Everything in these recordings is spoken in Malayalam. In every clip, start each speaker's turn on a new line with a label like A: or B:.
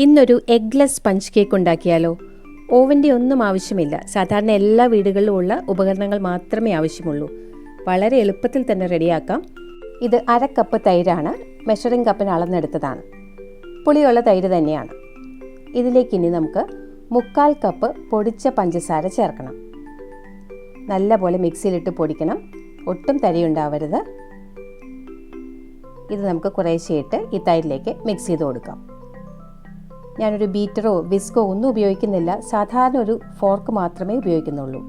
A: ഇന്നൊരു എഗ്ലെസ് സ്പഞ്ച് കേക്ക് ഉണ്ടാക്കിയാലോ? ഓവൻ്റെ ഒന്നും ആവശ്യമില്ല. സാധാരണ എല്ലാ വീടുകളിലും ഉള്ള ഉപകരണങ്ങൾ മാത്രമേ ആവശ്യമുള്ളൂ. വളരെ എളുപ്പത്തിൽ തന്നെ റെഡിയാക്കാം. ഇത് 1/2 കപ്പ് തൈരാണ്. മെഷറിംഗ് കപ്പിന് അളന്നെടുത്തതാണ്. പുളിയുള്ള തൈര് തന്നെയാണ്. ഇതിലേക്ക് ഇനി നമുക്ക് 3/4 കപ്പ് പൊടിച്ച പഞ്ചസാര ചേർക്കണം. നല്ലപോലെ മിക്സിയിലിട്ട് പൊടിക്കണം. ഒട്ടും തരിയുണ്ടാവരുത്. ഇത് നമുക്ക് കുറേശ്ശെയിട്ട് ഈ തൈരിലേക്ക് മിക്സ് ചെയ്ത് കൊടുക്കാം. ഞാനൊരു ബീറ്ററോ വിസ്കോ ഒന്നും ഉപയോഗിക്കുന്നില്ല. സാധാരണ ഒരു ഫോർക്ക് മാത്രമേ ഉപയോഗിക്കുന്നുള്ളൂ.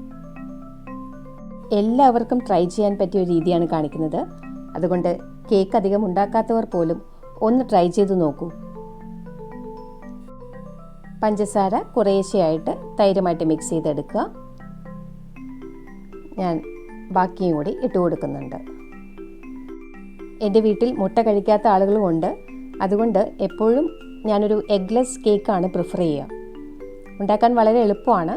A: എല്ലാവർക്കും ട്രൈ ചെയ്യാൻ പറ്റിയ ഒരു രീതിയാണ് കാണിക്കുന്നത്. അതുകൊണ്ട് കേക്ക് അധികം ഉണ്ടാക്കാത്തവർ പോലും ഒന്ന് ട്രൈ ചെയ്ത് നോക്കൂ. പഞ്ചസാര കുറേശ്ശെയായിട്ട് തൈരുമായിട്ട് മിക്സ് ചെയ്തെടുക്കുക. ഞാൻ ബാക്കിയും കൂടി ഇട്ട് കൊടുക്കുന്നുണ്ട്. എൻ്റെ വീട്ടിൽ മുട്ട കഴിക്കാത്ത ആളുകളും ഉണ്ട്. അതുകൊണ്ട് എപ്പോഴും ഞാനൊരു എഗ്ലെസ് കേക്കാണ് പ്രിഫർ ചെയ്യുക. ഉണ്ടാക്കാൻ വളരെ എളുപ്പമാണ്.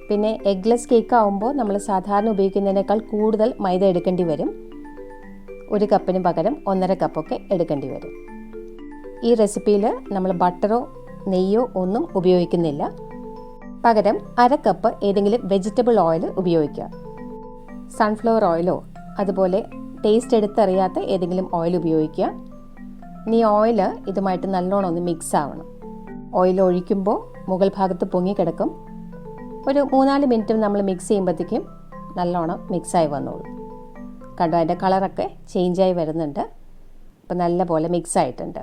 A: പിന്നെ എഗ്ലെസ് കേക്ക് ആകുമ്പോൾ നമ്മൾ സാധാരണ ഉപയോഗിക്കുന്നതിനേക്കാൾ കൂടുതൽ മൈദ എടുക്കേണ്ടി വരും. 1 കപ്പിന് പകരം 1.5 കപ്പൊക്കെ എടുക്കേണ്ടി വരും. ഈ റെസിപ്പിയിൽ നമ്മൾ ബട്ടറോ നെയ്യോ ഒന്നും ഉപയോഗിക്കുന്നില്ല. പകരം 1/2 കപ്പ് ഏതെങ്കിലും വെജിറ്റബിൾ ഓയിൽ ഉപയോഗിക്കുക. സൺഫ്ലവർ ഓയിലോ അതുപോലെ ടേസ്റ്റ് എടുത്തറിയാത്ത ഏതെങ്കിലും ഓയിൽ ഉപയോഗിക്കുക. ഇനി ഓയിൽ ഇതുമായിട്ട് നല്ലോണം ഒന്ന് മിക്സ് ആവണം. ഓയിൽ ഒഴിക്കുമ്പോൾ മുകൾ ഭാഗത്ത് പൊങ്ങിക്കിടക്കും. ഒരു 3-4 മിനിറ്റ് നമ്മൾ മിക്സ് ചെയ്യുമ്പോഴത്തേക്കും നല്ലോണം മിക്സായി വന്നോളൂ. കണ്ടോ, അതിൻ്റെ കളറൊക്കെ ചേഞ്ചായി വരുന്നുണ്ട്. ഇപ്പം നല്ല പോലെ മിക്സ് ആയിട്ടുണ്ട്.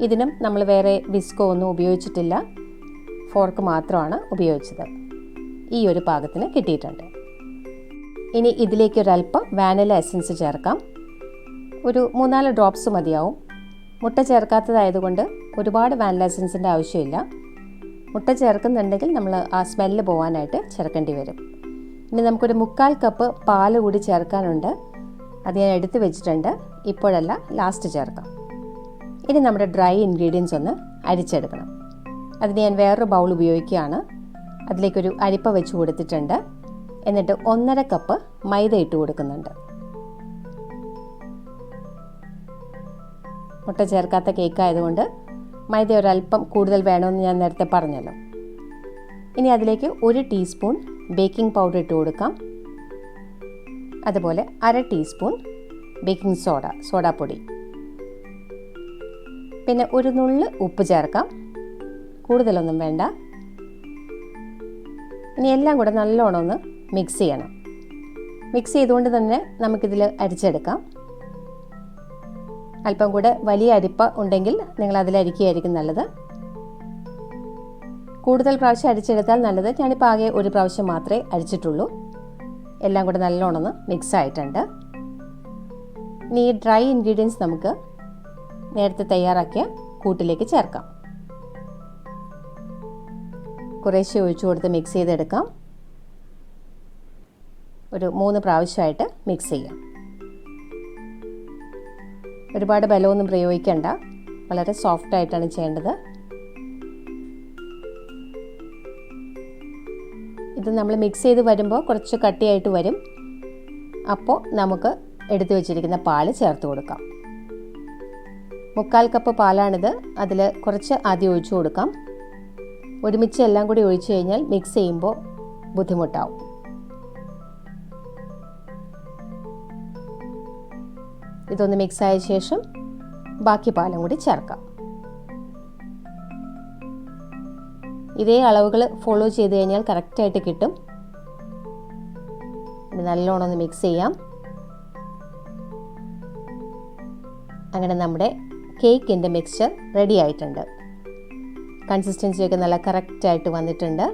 A: ഇതിനും നമ്മൾ വേറെ വിസ്കോ ഒന്നും ഉപയോഗിച്ചിട്ടില്ല. ഫോർക്ക് മാത്രമാണ് ഉപയോഗിച്ചത്. ഈ ഒരു പാകത്തിന് കിട്ടിയിട്ടുണ്ട്. ഇനി ഇതിലേക്ക് ഒരല്പം വാനില എസൻസ് ചേർക്കാം. ഒരു 3-4 ഡ്രോപ്സ് മതിയാവും. മുട്ട ചേർക്കാത്തതായതുകൊണ്ട് ഒരുപാട് വാനില എസൻസിൻ്റെ ആവശ്യമില്ല. മുട്ട ചേർക്കുന്നുണ്ടെങ്കിൽ നമ്മൾ ആ സ്മെല്ല് പോകാനായിട്ട് ചേർക്കേണ്ടി വരും. ഇനി നമുക്കൊരു 3/4 കപ്പ് പാൽ കൂടി ചേർക്കാനുണ്ട്. അത് ഞാൻ എടുത്ത് വെച്ചിട്ടുണ്ട്. ഇപ്പോഴല്ല, ലാസ്റ്റ് ചേർക്കാം. ഇനി നമ്മുടെ ഡ്രൈ ഇൻഗ്രീഡിയൻസ് ഒന്ന് അരിച്ചെടുക്കണം. അതിന് ഞാൻ വേറൊരു ബൗൾ ഉപയോഗിക്കുകയാണ്. അതിലേക്കൊരു അരിപ്പ വെച്ച് കൊടുത്തിട്ടുണ്ട്. എന്നിട്ട് 1.5 കപ്പ് മൈദ ഇട്ട് കൊടുക്കുന്നുണ്ട്. മുട്ട ചേർക്കാത്ത കേക്ക് ആയതുകൊണ്ട് മൈദ ഒരല്പം കൂടുതൽ വേണമെന്ന് ഞാൻ നേരത്തെ പറഞ്ഞല്ലോ. ഇനി അതിലേക്ക് 1 ടീസ്പൂൺ ബേക്കിംഗ് പൗഡർ ഇട്ട് കൊടുക്കാം. അതുപോലെ 1/2 ടീസ്പൂൺ ബേക്കിംഗ് സോഡാപ്പൊടി. പിന്നെ ഒരു നുള്ള് ഉപ്പ് ചേർക്കാം. കൂടുതലൊന്നും വേണ്ട. ഇനി എല്ലാം കൂടെ നല്ലോണം ഒന്ന് മിക്സ് ചെയ്യണം. മിക്സ് ചെയ്തുകൊണ്ട് തന്നെ നമുക്കിതിൽ അരിച്ചെടുക്കാം. അല്പം കൂടെ വലിയ അരിപ്പ ഉണ്ടെങ്കിൽ നിങ്ങൾ അതിൽ അരിക്കുകയായിരിക്കും നല്ലത്. കൂടുതൽ പ്രാവശ്യം അരിച്ചെടുത്താൽ നല്ലത്. ഞാനിപ്പോൾ ആകെ ഒരു പ്രാവശ്യം മാത്രമേ അരിച്ചിട്ടുള്ളൂ. എല്ലാം കൂടെ നല്ലോണം ഒന്ന് മിക്സ് ആയിട്ടുണ്ട്. ഇനി ഈ ഡ്രൈ ഇൻഗ്രീഡിയൻസ് നമുക്ക് നേരത്തെ തയ്യാറാക്കിയ കൂട്ടിലേക്ക് ചേർക്കാം. കുറേശ്ശെ ഒഴിച്ചു കൊടുത്ത് മിക്സ് ചെയ്തെടുക്കാം. ഒരു 3 പ്രാവശ്യമായിട്ട് മിക്സ് ചെയ്യാം. ഒരുപാട് ബലമൊന്നും പ്രയോഗിക്കേണ്ട. വളരെ സോഫ്റ്റായിട്ടാണ് ചെയ്യേണ്ടത്. ഇത് നമ്മൾ മിക്സ് ചെയ്ത് വരുമ്പോൾ കുറച്ച് കട്ടിയായിട്ട് വരും. അപ്പോൾ നമുക്ക് എടുത്തു വച്ചിരിക്കുന്ന പാല് ചേർത്ത് കൊടുക്കാം. 3/4 കപ്പ് പാലാണിത്. അതിൽ കുറച്ച് ആദ്യം ഒഴിച്ചു കൊടുക്കാം. ഒരുമിച്ച് എല്ലാം കൂടി ഒഴിച്ചു കഴിഞ്ഞാൽ മിക്സ് ചെയ്യുമ്പോൾ ബുദ്ധിമുട്ടാവും. ഇതൊന്ന് മിക്സായ ശേഷം ബാക്കി പാലും കൂടി ചേർക്കാം. ഇതേ അളവുകൾ ഫോളോ ചെയ്ത് കഴിഞ്ഞാൽ കറക്റ്റായിട്ട് കിട്ടും. ഇത് നല്ലോണം ഒന്ന് മിക്സ് ചെയ്യാം. അങ്ങനെ നമ്മുടെ കേക്കിൻ്റെ മിക്സ്ചർ റെഡി ആയിട്ടുണ്ട്. കൺസിസ്റ്റൻസിയൊക്കെ നല്ല കറക്റ്റായിട്ട് വന്നിട്ടുണ്ട്.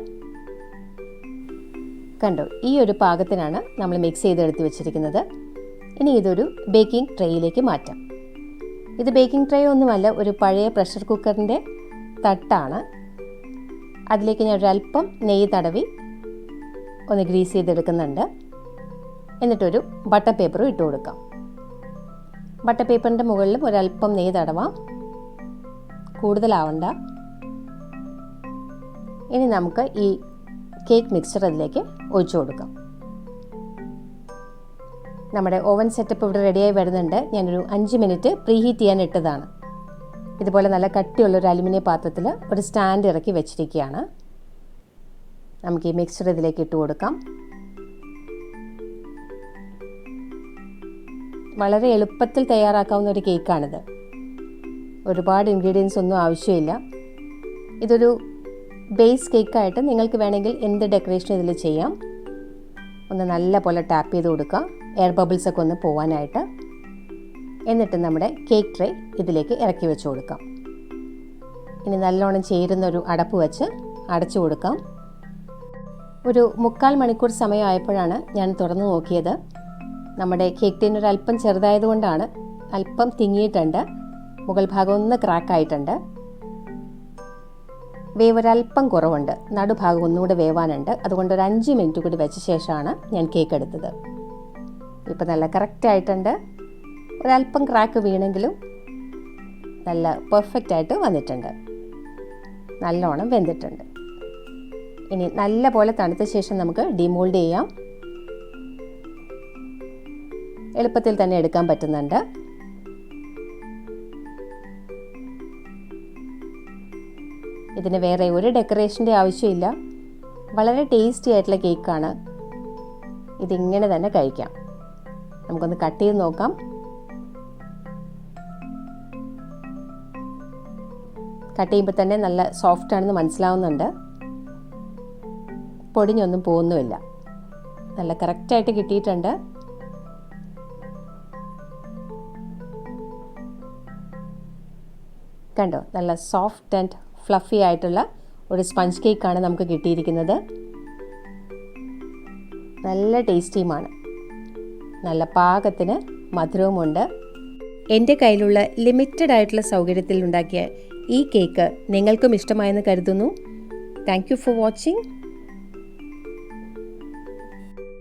A: കണ്ടോ, ഈ ഒരു പാകത്തിനാണ് നമ്മൾ മിക്സ് ചെയ്തെടുത്ത് വെച്ചിരിക്കുന്നത്. ഇനി ഇതൊരു ബേക്കിംഗ് ട്രേയിലേക്ക് മാറ്റാം. ഇത് ബേക്കിംഗ് ട്രേ ഒന്നുമല്ല, ഒരു പഴയ പ്രഷർ കുക്കറിൻ്റെ തട്ടാണ്. അതിലേക്ക് ഞാൻ ഒരല്പം നെയ്യ് തടവി ഒന്ന് ഗ്രീസ് ചെയ്തെടുക്കുന്നുണ്ട്. എന്നിട്ടൊരു ബട്ടർ പേപ്പറും ഇട്ട് കൊടുക്കാം. ബട്ടർ പേപ്പറിൻ്റെ മുകളിലും ഒരല്പം നെയ്യ് തടവാം. കൂടുതലാവണ്ട. ഇനി നമുക്ക് ഈ കേക്ക് മിക്സ്ചർ അതിലേക്ക് ഒഴിച്ചു കൊടുക്കാം. നമ്മുടെ ഓവൻ സെറ്റപ്പ് ഇവിടെ റെഡിയായി വരുന്നുണ്ട്. ഞാനൊരു 5 മിനിറ്റ് പ്രീഹീറ്റ് ചെയ്യാൻ ഇട്ടതാണ്. ഇതുപോലെ നല്ല കട്ടിയുള്ളൊരു അലുമിനിയം പാത്രത്തിൽ ഒരു സ്റ്റാൻഡ് ഇറക്കി വെച്ചിരിക്കുകയാണ്. നമുക്ക് ഈ മിക്സ്ചർ ഇതിലേക്ക് ഇട്ട് കൊടുക്കാം. വളരെ എളുപ്പത്തിൽ തയ്യാറാക്കാവുന്ന ഒരു കേക്കാണിത്. ഒരുപാട് ഇൻഗ്രീഡിയൻസ് ഒന്നും ആവശ്യമില്ല. ഇതൊരു ബേസ് കേക്കായിട്ട് നിങ്ങൾക്ക് വേണമെങ്കിൽ എന്ത് ഡെക്കറേഷൻ ഇതിൽ ചെയ്യാം. ഒന്ന് നല്ല പോലെ ടാപ്പ് ചെയ്ത് കൊടുക്കുക, എയർ ബബിൾസൊക്കെ ഒന്ന് പോകാനായിട്ട്. എന്നിട്ട് നമ്മുടെ കേക്ക് ട്രേ ഇതിലേക്ക് ഇറക്കി വെച്ച് കൊടുക്കാം. ഇനി നല്ലോണം ചേരുന്നൊരു അടപ്പ് വെച്ച് അടച്ചു കൊടുക്കാം. ഒരു 3/4 മണിക്കൂർ സമയമായപ്പോഴാണ് ഞാൻ തുറന്നു നോക്കിയത്. നമ്മുടെ കേക്ക് ടീൻ ഒരല്പം ചെറുതായതുകൊണ്ടാണ് അല്പം തിങ്ങിയിട്ടുണ്ട്. മുകൾ ഭാഗം ഒന്ന് ക്രാക്കായിട്ടുണ്ട്. വേവ് ഒരല്പം കുറവുണ്ട്. നടുഭാഗം ഒന്നുകൂടെ വേവാനുണ്ട്. അതുകൊണ്ട് ഒരു 5 മിനിറ്റ് കൂടി വെച്ച ശേഷമാണ് ഞാൻ കേക്ക് എടുത്തത്. ഇപ്പം നല്ല കറക്റ്റായിട്ടുണ്ട്. ഒരല്പം ക്രാക്ക് വീണെങ്കിലും നല്ല പെർഫെക്റ്റായിട്ട് വന്നിട്ടുണ്ട്. നല്ലോണം വെന്തിട്ടുണ്ട്. ഇനി നല്ല പോലെ തണുത്ത ശേഷം നമുക്ക് ഡിമോൾഡ് ചെയ്യാം. എളുപ്പത്തിൽ തന്നെ എടുക്കാൻ പറ്റുന്നുണ്ട്. ഇതിന് വേറെ ഒരു ഡെക്കറേഷൻ്റെ ആവശ്യമില്ല. വളരെ ടേസ്റ്റി ആയിട്ടുള്ള കേക്കാണ്. ഇതിങ്ങനെ തന്നെ കഴിക്കാം. നമുക്കൊന്ന് കട്ട് ചെയ്ത് നോക്കാം. കട്ട് ചെയ്യുമ്പോൾ തന്നെ നല്ല സോഫ്റ്റ് ആണെന്ന് മനസ്സിലാവുന്നുണ്ട്. പൊടിഞ്ഞൊന്നും പോകുന്നുമില്ല. നല്ല കറക്റ്റായിട്ട് കിട്ടിയിട്ടുണ്ട്. കണ്ടോ, നല്ല സോഫ്റ്റ് ആൻഡ് ഫ്ലഫി ആയിട്ടുള്ള ഒരു സ്പഞ്ച് കേക്കാണ് നമുക്ക് കിട്ടിയിരിക്കുന്നത്. നല്ല ടേസ്റ്റിയുമാണ്. നല്ല പാകത്തിന് മധുരവുമുണ്ട്. എൻ്റെ കയ്യിലുള്ള ലിമിറ്റഡ് ആയിട്ടുള്ള സൗകര്യത്തിൽ ഉണ്ടാക്കിയ ഈ കേക്ക് നിങ്ങൾക്കും ഇഷ്ടമായെന്ന് കരുതുന്നു. Thank you for watching.